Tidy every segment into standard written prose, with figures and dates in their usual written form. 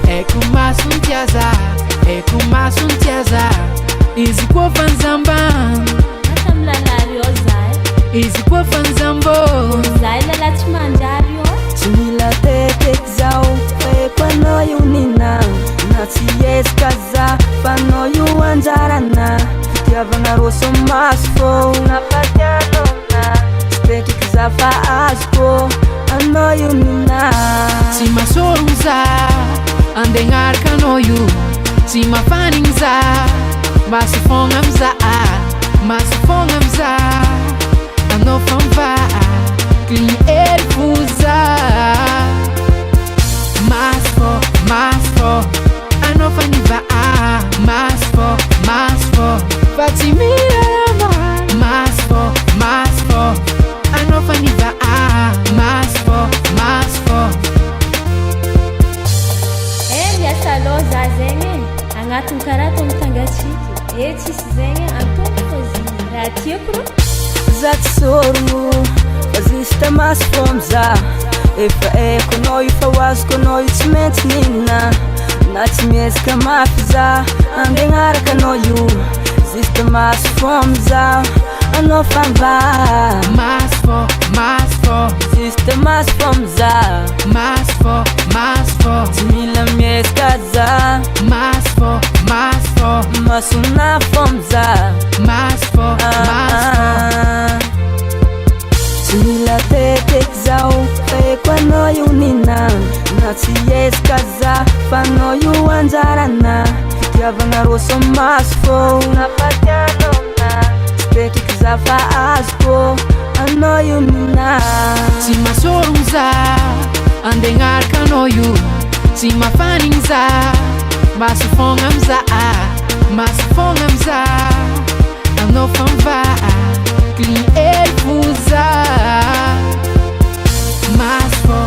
é com mais tiaza, é com mais tiaza. Easy kwa fanzamba, natamla lario zai. easy kwa fanzambo, Zai la lachmanjario. Simila tetek zao, pano yunina. Nati yes kaza, pano yu anjarana. Tiavana roso masfo, na patiano na. Tetek zafa aspo, ano yunina. si masorunza, andengar kanoyu, si mafaninza, masifongamza, masifongamza, ano fanva, clean air fuza, masfo, ano faniva, masfo, fatimira masfo, ano faniva, masfo. Miasa loza zegny agnatiny karaha tao mitangatsiky. Tsisy zegny atoko fa izy raha tiako ro. Za tsy sorogno, fa zista masy fô miza. Efa haiko anao io fa ho azoko anao io tsy maintsy ninona. Na tsy miezaka mafy za, andeha agnaraka anao io. Zista masy fô miza, anao fanva. Masfo, Zista masy fô miza, masfo, tsy mila miezaka za. masfo, Masona fô miza, masfo. tsy mila teteky zao, fa haiko anao io nina. Na tsy ezaka za, fa anao io anjarana. Fitiavagna roso maso fô, na patianao na. Tsy tekiky za fa azoko, anao io nina. Si masorunza, andengarka anao io, si mafaninza, masifongamza, anao fanva, clean air fuza, masfo,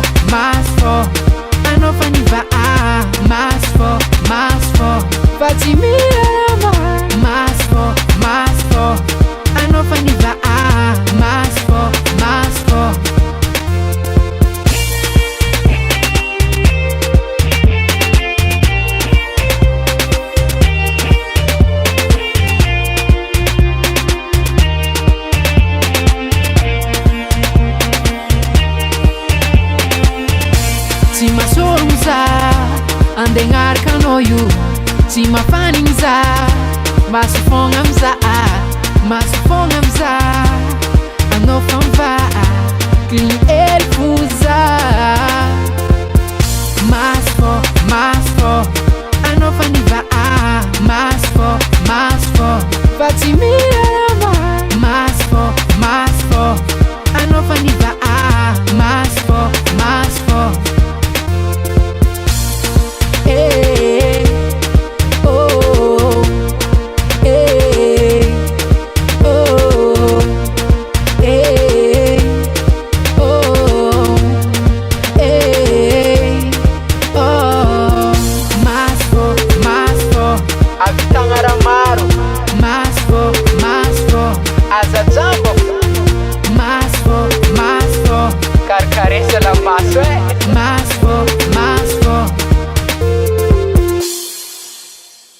anao faniva, masfo, fatimira masfo, anao faniva, masfo. Si masorunza, andengarka anao io, si mafaninza, masifongamza, anao fanva, clean air fuza, masfo, anao faniva, masfo, fatimira masfo, anao faniva, masfo. Avitanga ramaro